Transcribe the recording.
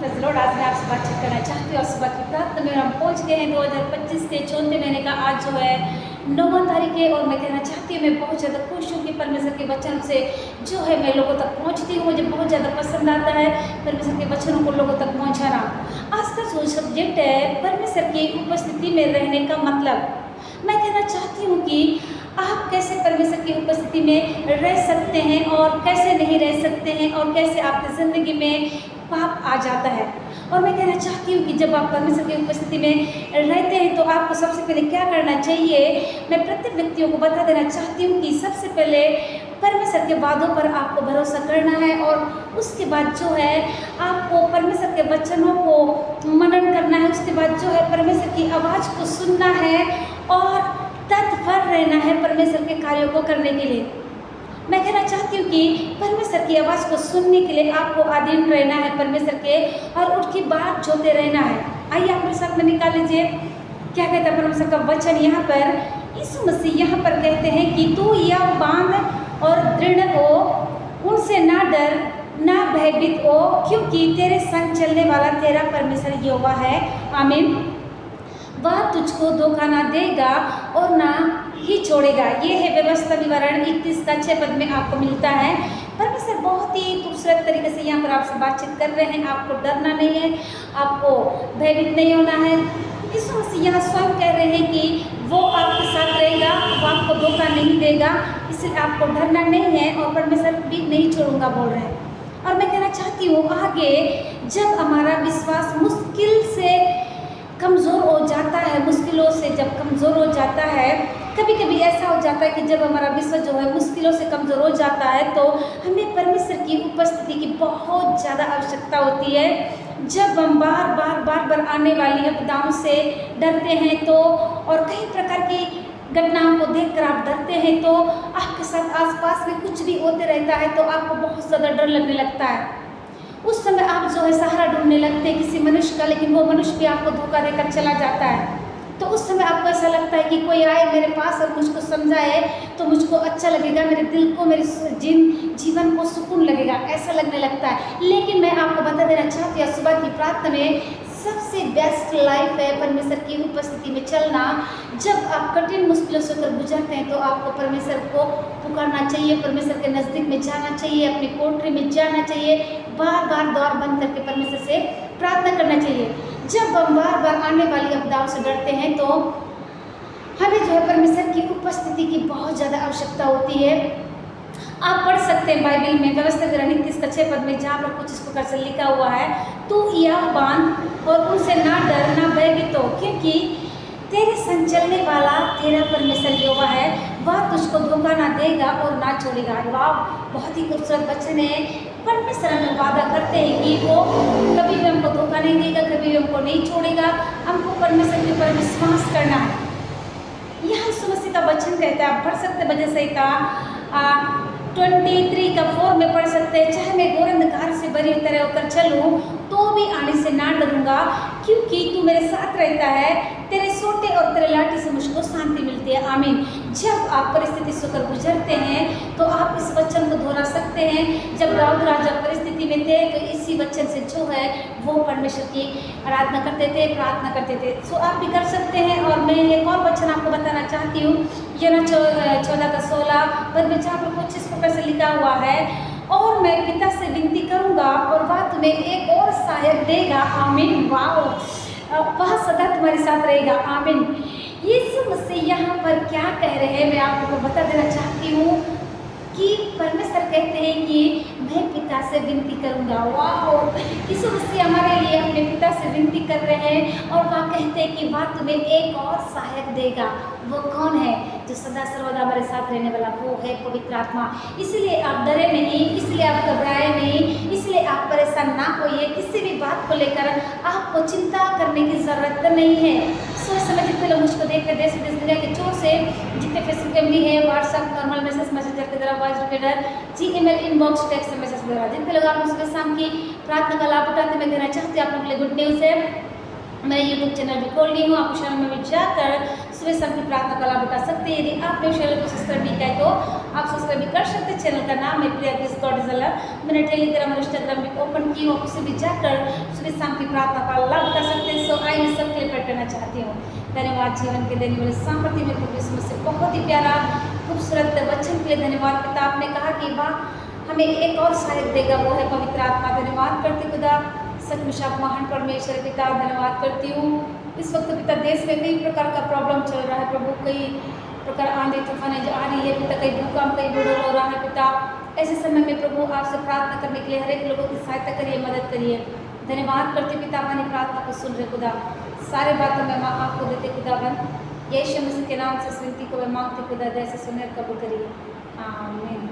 Praise the Lord. आज मैं आपसे बातचीत करना चाहती हूँ और सुबह की प्रार्थना में हम पहुँच गए हैं 2025 के चौथे महीने का आज जो है 9 तारीख है। और मैं कहना चाहती हूँ मैं बहुत ज़्यादा खुश हूँ कि परमेश्वर के वचन से जो है मैं लोगों तक पहुँचती हूँ। मुझे बहुत ज़्यादा पसंद आता है परमेश्वर के वचनों को लोगों तक पहुँचाना। आज का जो सब्जेक्ट है परमेश्वर की उपस्थिति में रहने का मतलब, मैं कहना चाहती हूँ कि आप कैसे परमेश्वर की उपस्थिति में रह सकते हैं और कैसे नहीं रह सकते हैं और कैसे आपकी ज़िंदगी में पाप आ जाता है। और मैं कहना चाहती हूँ कि जब आप परमेश्वर की उपस्थिति में रहते हैं तो आपको सबसे पहले क्या करना चाहिए। मैं प्रत्येक व्यक्तियों को बता देना चाहती हूँ कि सबसे पहले परमेश्वर के वादों पर आपको भरोसा करना है और उसके बाद जो है आपको परमेश्वर के वचनों को मनन करना है। उसके बाद जो है परमेश्वर की आवाज़ को सुनना है और तत्पर रहना है परमेश्वर के कार्यों को करने के लिए। मैं कहना चाहती हूँ कि परमेश्वर की आवाज़ को सुनने के लिए आपको अधीन रहना है परमेश्वर के और उनकी बात जोते रहना है। आइए आप मेरे साथ में निकाल लीजिए क्या कहता है परमेश्वर का वचन। यहाँ पर यीशु मसीह यहाँ पर कहते हैं कि तू यह बांध और दृढ़ हो, उनसे ना डर ना भयभीत हो, क्योंकि तेरे संग चलने वाला तेरा परमेश्वर यहोवा है। आमीन। वह तुझको धोखा ना देगा और ना ही छोड़ेगा। ये है व्यवस्था विवरण 31 का 6 पद में आपको मिलता है। परमेश्वर बहुत ही खूबसूरत तरीके से यहाँ पर आपसे बातचीत कर रहे हैं। आपको डरना नहीं है, आपको भयभीत नहीं होना है। यीशु मसीह यहाँ स्वयं कह रहे हैं कि वो आपके साथ रहेगा, वो आपको धोखा नहीं देगा, इसलिए आपको डरना नहीं है और परमेश्वर भी नहीं छोड़ूंगा बोल रहे हैं। और मैं कहना चाहती हूँ आगे जब हमारा विश्वास मुश्किल से कमज़ोर हो जाता है, मुश्किलों से जब कमज़ोर हो जाता है, कभी कभी ऐसा हो जाता है कि जब हमारा विश्वास जो है मुश्किलों से कमज़ोर हो जाता है तो हमें परमेश्वर की उपस्थिति की बहुत ज़्यादा आवश्यकता होती है। जब हम बार बार आने वाली आपदाओं से डरते हैं तो और कई प्रकार की घटनाओं को देखकर आप डरते हैं तो आपके साथ आसपास में कुछ भी होते रहता है तो आपको बहुत ज़्यादा डर लगने लगता है। उस समय आप जो है सहारा ढूंढने लगते हैं किसी मनुष्य का, लेकिन वो मनुष्य भी आपको धोखा देकर चला जाता है। तो उस समय आपको ऐसा लगता है कि कोई आए मेरे पास और मुझको समझाए तो मुझको अच्छा लगेगा, मेरे दिल को, मेरे जीवन को सुकून लगेगा, ऐसा लगने लगता है। लेकिन मैं आपको बता देना चाहती हूँ सुबह की प्रार्थना में सबसे बेस्ट लाइफ है परमेश्वर की उपस्थिति में चलना। जब आप कठिन मुश्किलों से होकर गुजरते हैं तो आपको परमेश्वर को पुकारना चाहिए, परमेश्वर के नज़दीक में जाना चाहिए, अपनी कोठरी में जाना चाहिए, बार बार द्वार बंद करके परमेश्वर से प्रार्थना करना चाहिए। जब हम बार बार आने वाली आपदाओं से डरते हैं तो हमें जो है परमेश्वर की उपस्थिति की बहुत ज़्यादा आवश्यकता होती है। आप पढ़ सकते हैं बाइबल में व्यवस्था विवरण 31 का 6 पद में जहाँ पर कुछ इस प्रकार से लिखा हुआ है, तू यह बांध और उनसे ना डर ना भयभीत हो, क्योंकि तेरे संग चलने वाला तेरा परमेश्वर यहोवा है। वह तुझको धोखा ना देगा और ना छोड़ेगा। वाह, बहुत ही खूबसूरत वचन है। परमेश्वर हमें वादा करते हैं कि वो कभी भी हमको धोखा नहीं देगा, कभी भी हमको नहीं छोड़ेगा। हमको परमेश्वर के ऊपर विश्वास करना है। यह यीशु मसीह का वचन कहता है, आप पढ़ सकते भजन संहिता 23 का 4 में पढ़ सकते हैं, चाहे मैं घोर अंधकार से भरी तरह होकर चलूँ तो भी आने से ना डरूंगा, क्योंकि तू मेरे साथ रहता है। तेरे सोटे और तेरे लाठी से मुझको शांति मिलती है। आमीन। जब आप परिस्थिति से होकर गुजरते हैं तो आप इस वचन को दोहरा सकते हैं। जब दाऊद राजा परिस्थिति में थे तो इसी वचन से जो है वो परमेश्वर की आराधना करते थे, प्रार्थना करते थे। सो आप भी कर सकते हैं। और मैं एक और वचन आपको बताना चाहती हूँ, यूहन्ना 14 का 16 पद में जहाँ पर कुछ इस प्रकार से लिखा हुआ है, और मैं पिता से विनती करूंगा और वह तुम्हें एक और सहायक देगा। आमीन। वाह, वह सदा तुम्हारे साथ रहेगा। आमीन। यीशु मसीह यहाँ पर क्या कह रहे हैं मैं आपको बता देना चाहती हूँ कि परमेश्वर कहते हैं कि मैं पिता से विनती करूंगा। वाह, यीशु मसीह हमारे लिए अपने पिता से विनती कर रहे हैं और वह कहते हैं कि वह तुम्हें एक और सहायक देगा। वो कौन है? जो सदा सर्वदा हमारे साथ रहने वाला, वो है पवित्र आत्मा। इसलिए आप डरे नहीं, इसलिए आप घबराए नहीं, इसलिए आप परेशान ना होइए। किसी भी बात को लेकर आपको चिंता करने की ज़रूरत नहीं है। सोच समय जितने लोग मुझको देख रहे देश विदेश दुनिया के चोर से, जितने फेसबुक फैमिली है, व्हाट्सएप नॉर्मल मैसेंजर के द्वारा, voice recorder, Gmail inbox, text message द्वारा, जितने लोग आप सुबह शाम की प्रार्थना का लाभ उठाते, मैं कहना चाहती हूँ आप लोगों के लिए गुड न्यूज़ है। मैं यूट्यूब चैनल भी खोल ली हूँ, आप चैनल में भी जाकर सुबह शाम की प्रार्थना का लाभ उठा सकते हैं। यदि आपने चैनल को सब्सक्राइब नहीं किया है तो आप सब्सक्राइब भी कर सकते हैं। चैनल का नाम है प्रिया गॉड इज अ लव। मैंने टेलीग्राम और इंस्टाग्राम भी ओपन की, और उसे भी जाकर सुबह कहना चाहती हूँ। धन्यवाद जीवन के देने वाले सामर्थ्य में प्रभु यीशु मसीह, बहुत ही प्यारा खूबसूरत वचन के लिए धन्यवाद पिता। आपने कहा कि वाह हमें एक और सहायक देगा, वो है पवित्र आत्मा। धन्यवाद करती खुदा, सचमुच आप महान परमेश्वर पिता, धन्यवाद करती हूँ। इस वक्त पिता देश में कई प्रकार का प्रॉब्लम चल रहा है प्रभु, कई प्रकार आंधी तूफानें आ रही है पिता, कई भूकंप, कई बुढ़ो हो रहा है पिता। ऐसे समय में प्रभु आपसे प्रार्थना करने के लिए हर एक लोगों की सहायता करिए, मदद करिए। धन्यवाद करते पिता, हमारी प्रार्थना को सुन रहे खुदा, सारे बातों में माँ आपको देते खुदा बन, यीशु मसीह के नाम से इस विनती को मैं मांगती खुदा, दया से सुने और कबूल करिए, आमीन।